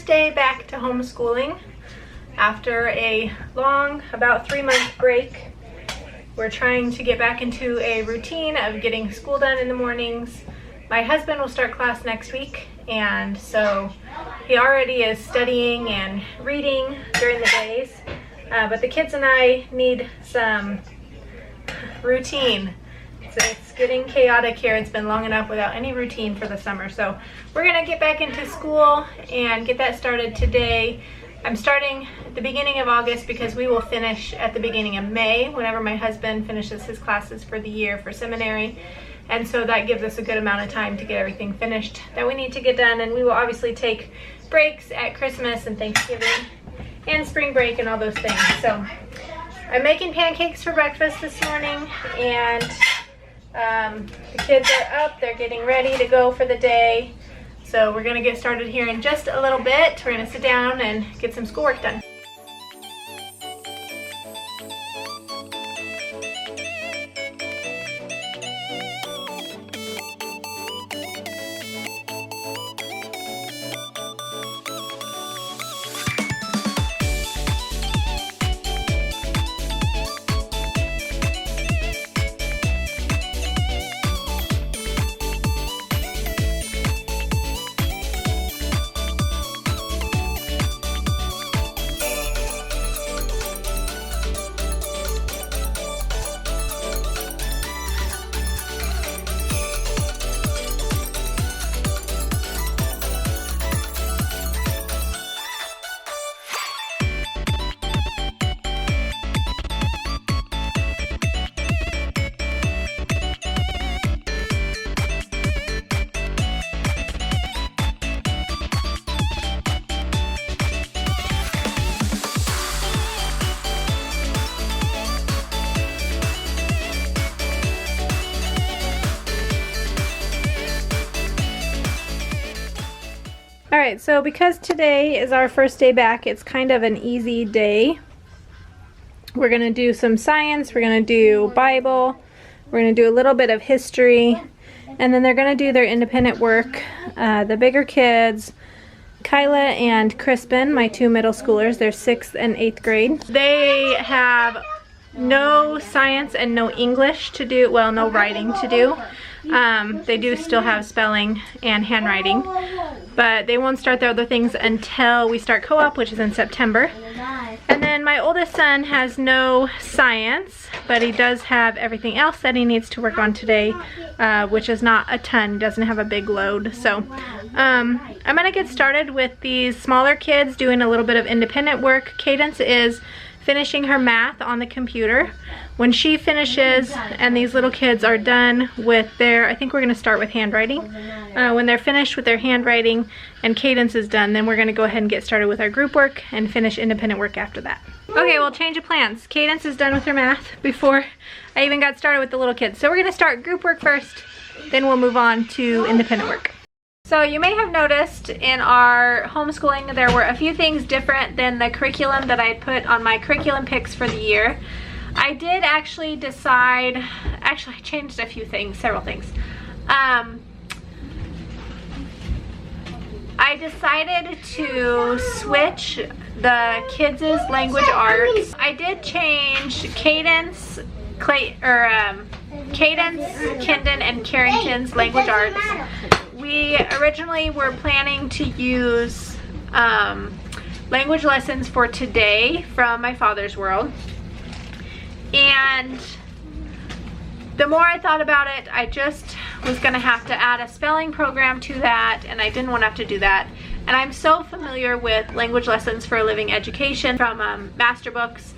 first day back to homeschooling after a long, about 3-month break. We're trying to get back into a routine of getting school done in the mornings. My husband will start class next week, and so he already is studying and reading during the days. But the kids and I need some routine. So it's getting chaotic here. It's been long enough without any routine for the summer. So we're gonna get back into school and get that started today. I'm starting at the beginning of August because we will finish at the beginning of May whenever my husband finishes his classes for the year for seminary. And so that gives us a good amount of time to get everything finished that we need to get done. And we will obviously take breaks at Christmas and Thanksgiving and spring break and all those things. So I'm making pancakes for breakfast this morning, and the kids are up. They're getting ready to go for the day. So we're gonna get started here in just a little bit. We're gonna sit down and get some schoolwork done. Alright, so because today is our first day back, it's kind of an easy day. We're going to do some science, we're going to do Bible, we're going to do a little bit of history, and then they're going to do their independent work. The bigger kids, Kyla and Crispin, my 2 middle schoolers, they're 6th and 8th grade. They have no science and no English to do, well, no writing to do. They do still have spelling and handwriting, but they won't start their other things until we start co-op, which is in September. And then my oldest son has no science, but he does have everything else that he needs to work on today, which is not a ton. He doesn't have a big load. So I'm gonna get started with these smaller kids doing a little bit of independent work. Cadence is finishing her math on the computer. When she finishes and these little kids are done with their, I think we're going to start with handwriting. When they're finished with their handwriting and Cadence is done, then we're going to go ahead and get started with our group work and finish independent work after that. Okay, well, change of plans. Cadence is done with her math before I even got started with the little kids. So we're going to start group work first, then we'll move on to independent work. So you may have noticed in our homeschooling there were a few things different than the curriculum that I had put on my curriculum picks for the year. I did actually decide, actually I changed a few things, several things. I decided to switch the kids' language arts. I did change Cadence, Cadence, Kindon, and Carrington's language arts. We originally were planning to use language lessons for today from My Father's World. And the more I thought about it, I just was going to have to add a spelling program to that, and I didn't want to have to do that. And I'm so familiar with language lessons for a living education from master books,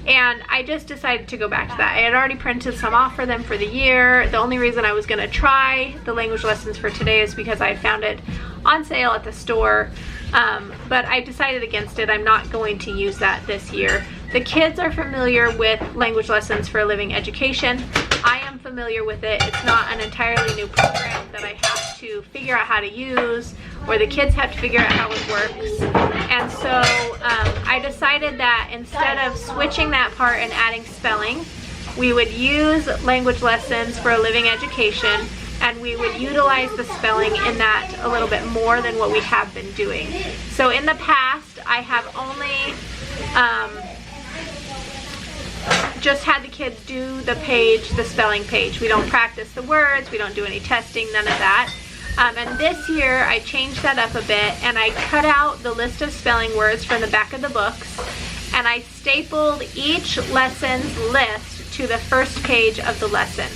and I just decided to go back to that. I had already printed some off for them for the year. The only reason I was going to try the language lessons for today is because I found it on sale at the store, but I decided against it. I'm not going to use that this year. The kids are familiar with language lessons for a living education. I am familiar with it. It's not an entirely new program that I have to figure out how to use, or the kids have to figure out how it works. And so I decided that instead of switching that part and adding spelling, we would use language lessons for a living education and we would utilize the spelling in that a little bit more than what we have been doing. So in the past, I have only just had the kids do the page, the spelling page. We don't practice the words, we don't do any testing, none of that. And this year I changed that up a bit, and I cut out the list of spelling words from the back of the books, and I stapled each lesson's list to the first page of the lesson.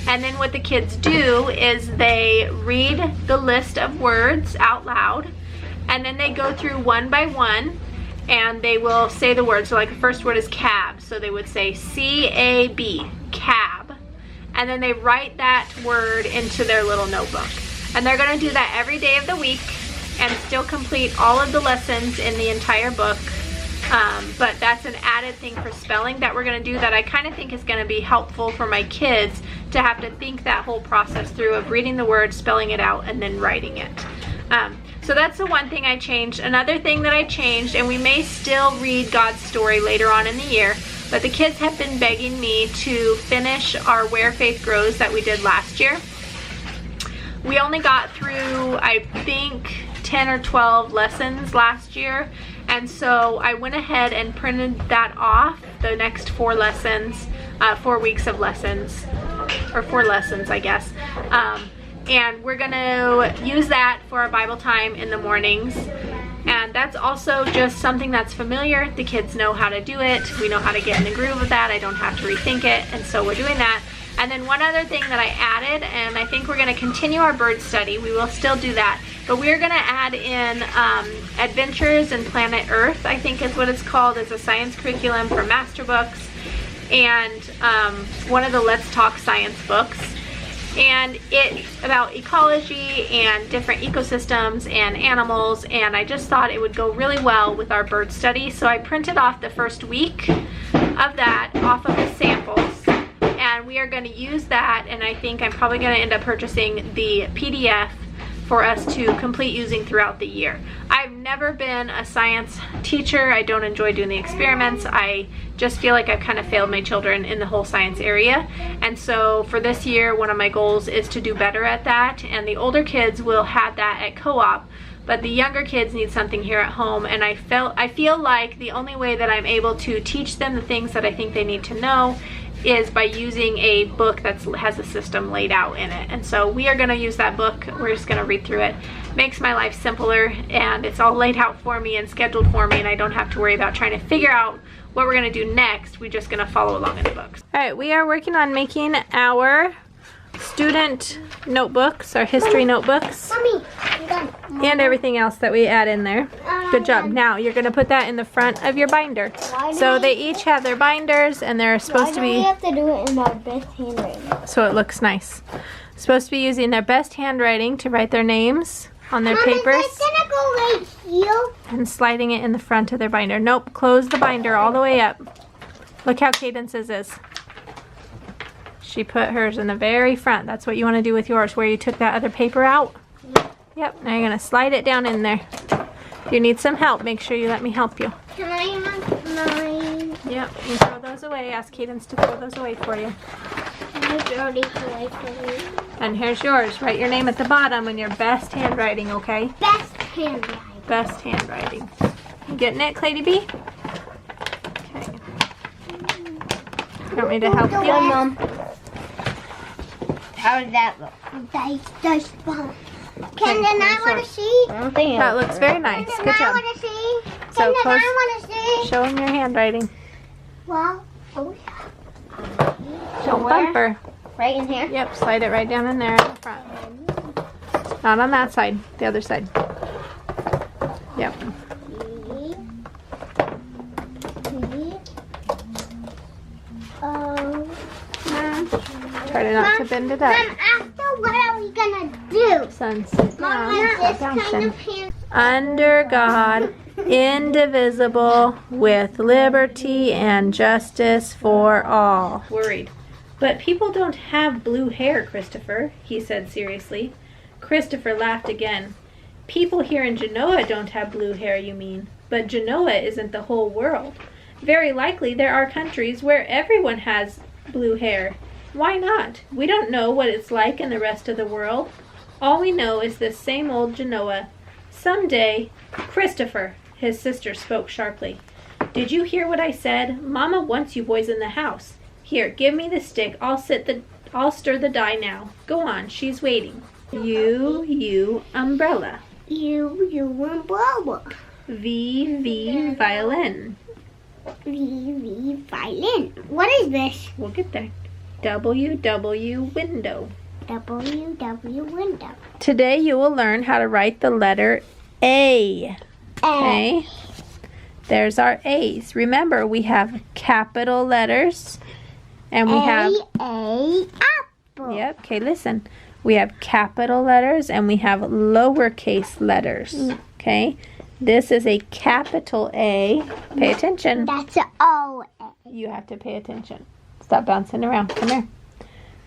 And then what the kids do is they read the list of words out loud, and then they go through one by one, and they will say the word. So like the first word is cab, so they would say C-A-B, cab, and then they write that word into their little notebook. And they're going to do that every day of the week and still complete all of the lessons in the entire book. But that's an added thing for spelling that we're going to do that I kind of think is going to be helpful for my kids to have to think that whole process through of reading the word, spelling it out, and then writing it. So that's the one thing I changed. Another thing that I changed, and we may still read God's story later on in the year, but the kids have been begging me to finish our Where Faith Grows that we did last year. We only got through, I think, 10 or 12 lessons last year, and so I went ahead and printed that off, the next 4 lessons, 4 weeks of lessons, or 4 lessons, I guess. And we're gonna use that for our Bible time in the mornings. And that's also just something that's familiar. The kids know how to do it. We know how to get in the groove of that. I don't have to rethink it, and so we're doing that. And then one other thing that I added, and I think we're going to continue our bird study. We will still do that, but we're going to add in Adventures in Planet Earth, I think is what it's called. It's a science curriculum for master books, and one of the Let's Talk Science books. And it's about ecology and different ecosystems and animals, and I just thought it would go really well with our bird study. So I printed off the first week of that off of the samples. And we are going to use that, and I think I'm probably going to end up purchasing the PDF for us to complete using throughout the year. I've never been a science teacher. I don't enjoy doing the experiments. I just feel like I've kind of failed my children in the whole science area. And so for this year, one of my goals is to do better at that. And the older kids will have that at co-op, but the younger kids need something here at home. And I feel like the only way that I'm able to teach them the things that I think they need to know is by using a book that has a system laid out in it. And so we are going to use that book. We're just going to read through it. Makes my life simpler, and it's all laid out for me and scheduled for me, and I don't have to worry about trying to figure out what we're going to do next. We're just going to follow along in the books. All right, we are working on making our student notebooks, our history notebooks. Mommy, I'm done. And everything else that we add in there. Good job. Now you're going to put that in the front of your binder. So they each have their binders, and they're supposed to be... Why do we have to do it in our best handwriting? So it looks nice. Supposed to be using their best handwriting to write their names on their papers. Is that gonna go right here? And sliding it in the front of their binder. Nope, close the binder all the way up. Look how Cadence's is. She put hers in the very front. That's what you want to do with yours, where you took that other paper out. Yep, now you're going to slide it down in there. If you need some help, make sure you let me help you. Can I have mine? Yep, you throw those away. Ask Cadence to throw those away for you. It's already away from me. And here's yours. Write your name at the bottom in your best handwriting, okay? Best handwriting. Best handwriting. You getting it, Clady B? Okay. Want me to help you? Mom. How does that look? That's fun. Can then I want to see? That looks very nice. Good job. I want to see? So Can close. I want to see? Show them your handwriting. Well, oh yeah. Don't bump her. Right in here? Yep, slide it right down in there in the front. Not on that side, the other side. Yep. Try not to bend it up. Mom, after what are we gonna do? Son, sit Mom, down. this Sit down, kind son. of hand. Under God, indivisible, with liberty and justice for all. Worried. But people don't have blue hair, Christopher, he said seriously. Christopher laughed again. People here in Genoa don't have blue hair, you mean. But Genoa isn't the whole world. Very likely there are countries where everyone has blue hair. Why not? We don't know what it's like in the rest of the world. All we know is this same old Genoa. Someday, Christopher, his sister spoke sharply. Did you hear what I said? Mama wants you boys in the house. Here, give me the stick. I'll stir the dye now. Go on, she's waiting. U, umbrella. U, umbrella. V, violin. V, violin. What is this? We'll get there. W, window. W, window. Today you will learn how to write the letter A. Okay? There's our A's. Remember, we have capital letters and we have A, apple. Yep, okay, listen. We have capital letters and we have lowercase letters. Okay? This is a capital A. Pay attention. That's an O. You have to pay attention. Stop bouncing around. Come here.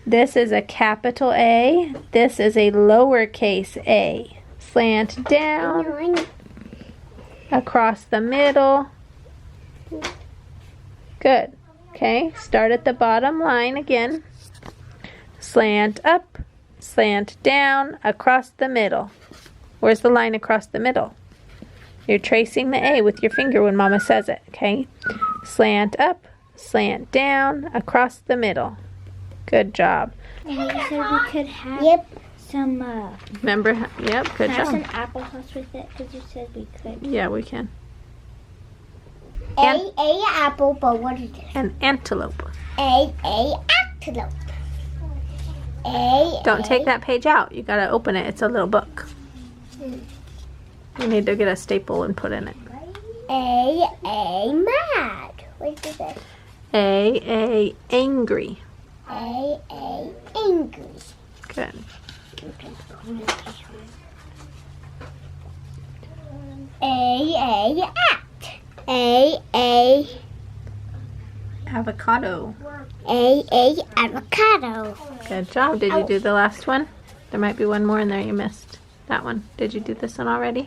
This is a capital A. This is a lowercase a. Slant down. Across the middle. Good. Okay, start at the bottom line again. Slant up. Slant down. Across the middle. Where's the line across the middle? You're tracing the A with your finger when Mama says it, okay? Slant up, slant down, across the middle. Good job. And you said we could have some, Remember? Yep, good have some job. applesauce with it, because you said we could. Yeah, we can. A, apple, but what is this? An antelope. A, antelope. A, Don't take that page out. You gotta open it. It's a little book. You need to get a staple and put in it. A, mad. What is this? A, angry. A, angry. Good. A, act. A, Avocado. A, avocado. Good job. Did you do the last one? There might be one more in there you missed. That one. Did you do this one already?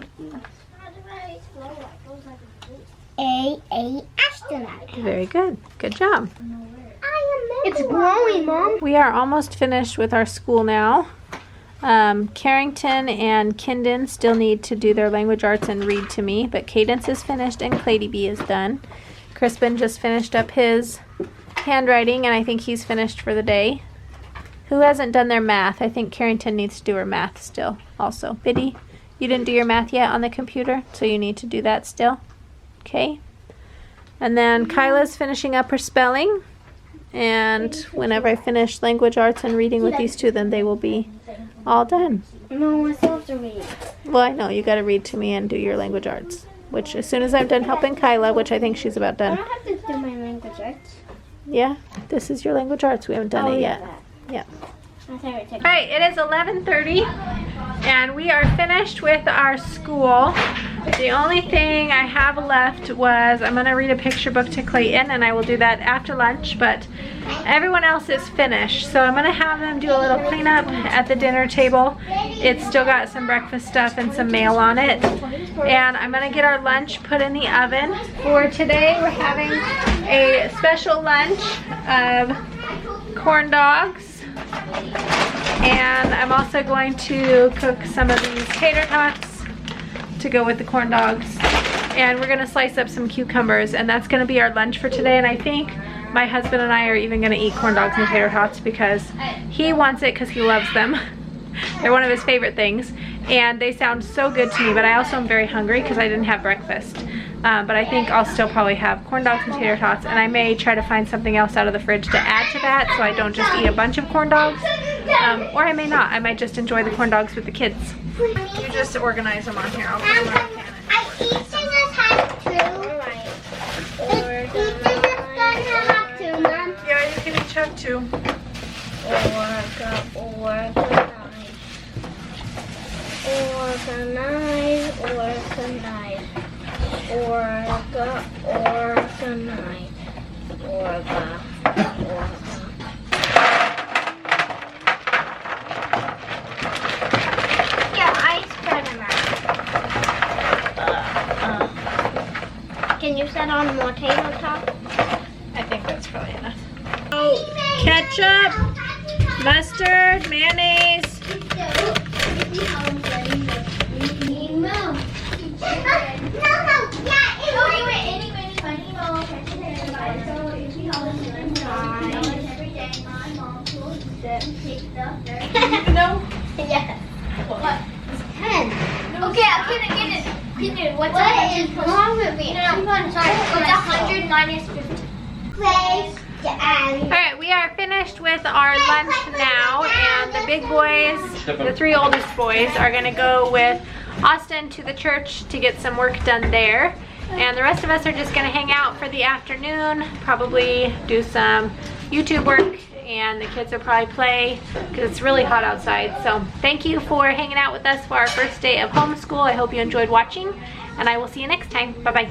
A, astronaut. Very good. Good job. It's growing, Mom. We are almost finished with our school now. Carrington and Kindon still need to do their language arts and read to me, but Cadence is finished and Clady B is done. Crispin just finished up his handwriting and I think he's finished for the day. Who hasn't done their math? I think Carrington needs to do her math still also. Biddy, you didn't do your math yet on the computer, so you need to do that still. Okay. And then Kyla's finishing up her spelling. And whenever I finish language arts and reading with these two, then they will be all done. No, I still have to read. Well, I know, you got to read to me and do your language arts. Which, as soon as I'm done helping Kyla, which I think she's about I done. don't have to do my language arts. Yeah, this is your language arts. We haven't done it yet. Yeah. Alright, Alright, it is 11:30 and we are finished with our school. The only thing I have left was I'm going to read a picture book to Clayton and I will do that after lunch, but everyone else is finished. So I'm going to have them do a little cleanup at the dinner table. It's still got some breakfast stuff and some mail on it. And I'm going to get our lunch put in the oven. For today we're having a special lunch of corn dogs. And I'm also going to cook some of these tater tots to go with the corn dogs. And we're gonna slice up some cucumbers and that's gonna be our lunch for today. And I think my husband and I are even gonna eat corn dogs and tater tots because he wants it because he loves them. They're one of his favorite things. And they sound so good to me, but I also am very hungry because I didn't have breakfast. But I think I'll still probably have corn dogs and tater tots, and I may try to find something else out of the fridge to add to that so I don't just eat a bunch of corn dogs. Or I may not. I might just enjoy the corn dogs with the kids. You just organize them on here. I'll put them where I can. Each of us have two. Each of us gonna have two, Mom. Yeah, you can each have two. Yeah, I spread them out. Can you set on more tabletop? I think that's probably enough. Ketchup. Mustard, mayonnaise. Okay, get it. What's wrong with me? No, sorry. What's 100 minus 50? Alright, we are finished with our lunch now, and the big boys, the 3 oldest boys, are gonna go with Austin to the church to get some work done there. And the rest of us are just gonna hang out for the afternoon, probably do some YouTube work, and the kids will probably play because it's really hot outside. So thank you for hanging out with us for our first day of homeschool. I hope you enjoyed watching, and I will see you next time. Bye-bye.